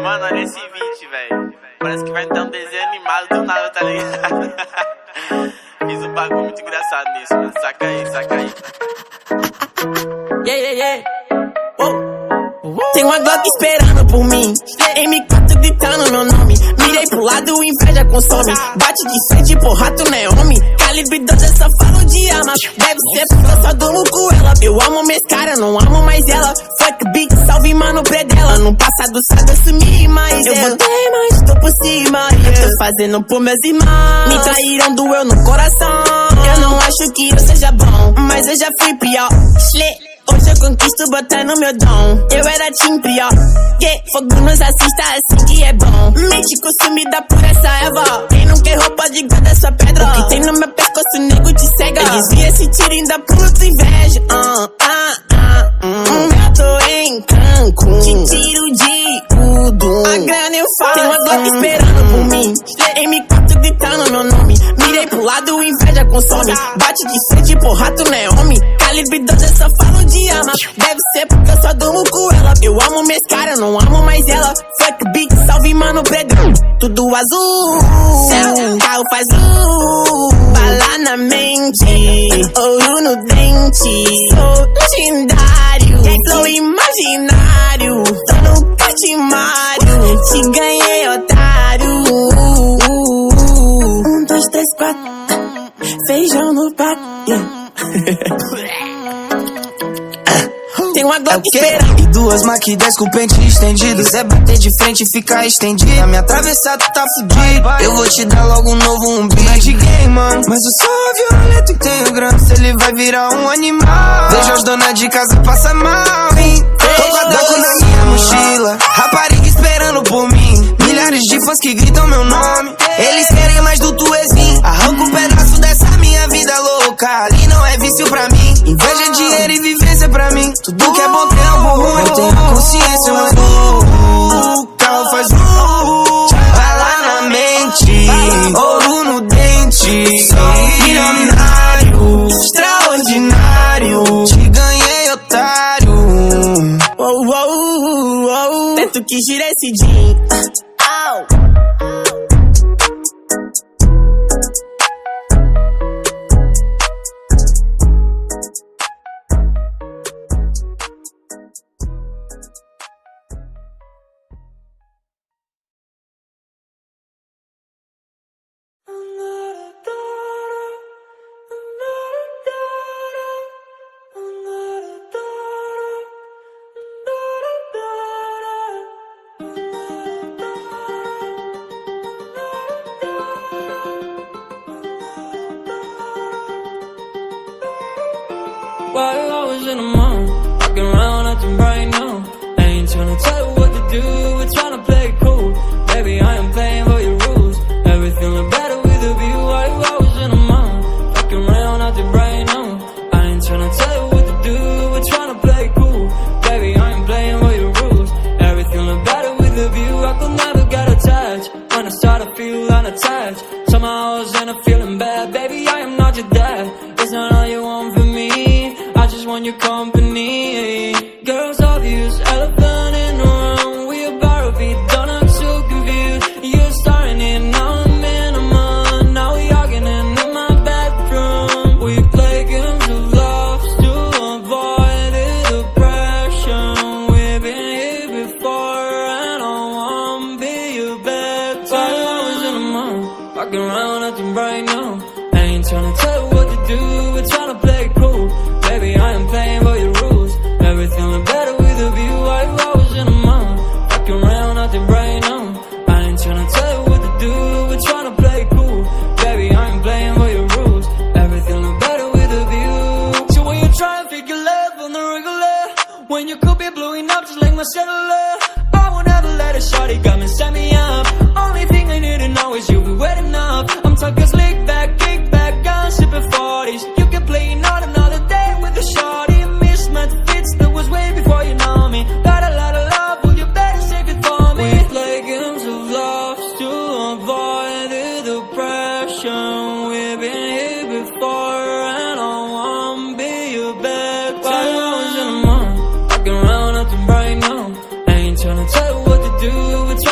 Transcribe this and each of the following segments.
Mano, olha esse beat, velho. Parece que vai dar um desenho animado do nada, tá ligado? Fiz um bagulho muito engraçado nisso, mano. Saca aí, saca aí. Yeah, yeah, yeah. Tem uma Glock esperando por mim, M4 gritando meu nome. Mirei pro lado, inveja consome. Bate de frente, porra, tu não é homem. Calibre 12, eu só falo de arma. Deve ser porque eu só durmo com ela. Eu amo minhas caras, não amo mais ela. Fuck beat, salve mano predela. No passado sabe assumir, mas eu botei, mas tô por cima. Eu tô fazendo por meus irmãos. Me traíram, doeu no coração. Eu não acho que eu seja bom, mas eu já fui pior. Hoje eu conquisto botando meu dom. Eu era time pior, yeah. Fogo nos assista assim que é bom. Mente consumida por essa erva. Quem não quer roupa de guarda sua pedra. O que tem no meu pescoço, nego te cega. Eu desvia esse tiro e ainda pulo tua inveja. Eu tô em Cancún, te tiro de tudo. A grana eu faço. Tem uma Glock esperando por mim, M4 gritando meu nome. Mirei pro lado, inveja consome. Bate de frente, porra, tu não é homem. Calibre 12, eu só falo de arma. Deve ser porque eu só durmo com ela. Eu amo minhas caras, não amo mais ela. Fuck beat, salve mano predão. Tudo azul, céu, carro faz luz. Bala na mente, ouro no dente. Sou legendário, flow imaginário. Tô no catimário, te ganhei, otário. 1, 2, 3, 4. Feijão no prato, Tem uma Glock esperando. E duas Mach 10 com o pente estendido. Quiser bater de frente e ficar estendido. Na minha travessa tu tá fudido. Eu vou te dar logo um novo beat. Não é de game, mano, mas eu sou violento e tenho grana. Se ele vai virar um animal. Veja as donas de casa passar mal, hein? Tô com a Daco na minha mochila. Rapariga esperando por mim. Milhares de fãs que gritam meu nome. Eles querem mais do Tuezinho. Arranca um pedaço dessa minha vida louca. Ali não é vício pra mim. Inveja, dinheiro e vivência pra mim. Tudo que é bom tem algo ruim. Eu tenho consciência, mas o carro faz bala na mente, ouro no dente. Sou milionário, extraordinário. Te ganhei, otário. Tento que gira esse jean. While I was in the mall, walking around acting right now. I ain't tryna tell you what to do, we're tryna play it cool. Baby, I am playing by your rules. Everything look better with a view. While I was in the mall, walking around acting right now. I ain't tryna tell you what to do, we're tryna play it cool. Baby, I am playing by your rules. Everything look better with a view. I could never get attached. When I start to feel unattached, somehow I was in a feeling bad. Baby, I am not your dad. It's not all you want from me. I just want your company. Girls obvious, elephant in the room. We about to be done, I'm so confused. You're starting it, now I'm in a month. Now we arguing in my bedroom. We play games of love to avoid the depression. We've been here before and I won't be your bed. While I was in a month, walking around acting right now. I ain't tryna tell you what to do, we're tryna play it cool. Baby, I am playing by your rules. Everything look better with a view. I was in a month, walking around acting right now. I ain't tryna tell you what to do, we're tryna play it cool. Baby, I am playing by your rules. Everything look better with a view. So when you try and figure love on the regular, when you could be blowing up just like my cellular, I won't ever let a shawty come and set me up. Only thing I need to know is you be wet enough. I'm talking slick back, kick back, gun sipping 40s. You can play not another day with a shawty. Mismatch fits that was way before you know me. Got a lot of love, well you better save it for me. We play games of love to avoid the depression. We've been here before and I won't be your bed. While I was in a month, walking around acting right now. I ain't tryna tell you what to do, it's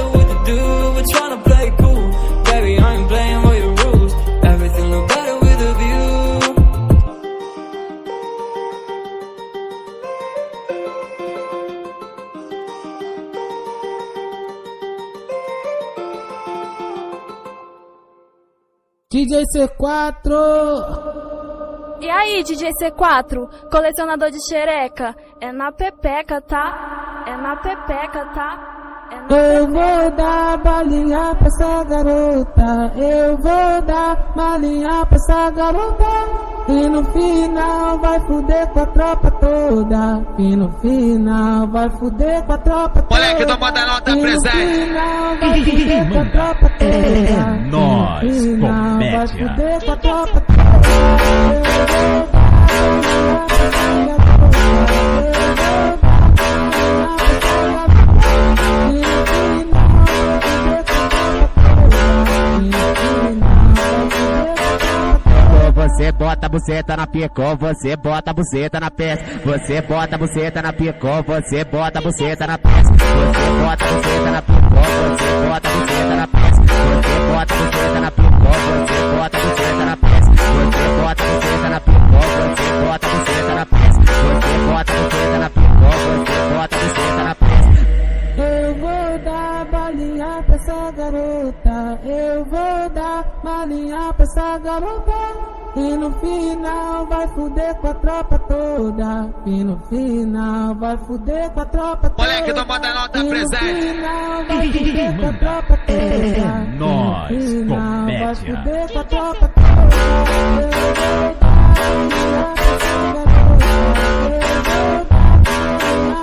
tell what to do, we're tryna play cool. Baby, I ain't playing by your rules. Everything look better with a view. DJ C4. E aí, DJ C4, colecionador de xereca, é na pepeca, tá? É na pepeca, tá? Eu vou dar balinha pra essa garota, eu vou dar balinha pra essa garota. E no final vai fuder com a tropa toda. E no final vai fuder com a tropa toda. Moleque, toma da nota presente. E no final vai fuder com a tropa toda. Nós, vai comédia. fuder com a tropa toda. Você bota a buceta na pica, você bota a buceta na peça. Você bota a buceta na pica, você bota a buceta na peça. Você bota a buceta na pica, você bota a buceta na peça. Você bota a buceta na pica, você bota a buceta na peça. Você bota a buceta na pica, você bota a buceta na peça. Você bota a buceta na pica, você bota a buceta na peça. Eu vou dar balinha pra essa garota, eu vou dar balinha pra essa garota. E no final vai fuder com a tropa toda. E no final vai fuder com a tropa toda. Moleque, toma da nota presente. E no final vai fuder com a tropa toda. Nós, E no final vai comédia. fuder com a tropa toda. Eu vou dar balinha pra essa garota, eu vou dar balinha pra essa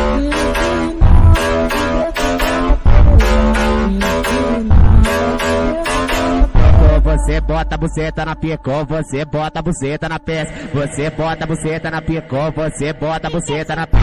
garota. E no final vai fuder com a tropa toda. E no final vai fuder com a tropa toda. Você bota a buceta na pica, você bota a buceta na peça. Você bota a buceta na pica, você bota a buceta na peça.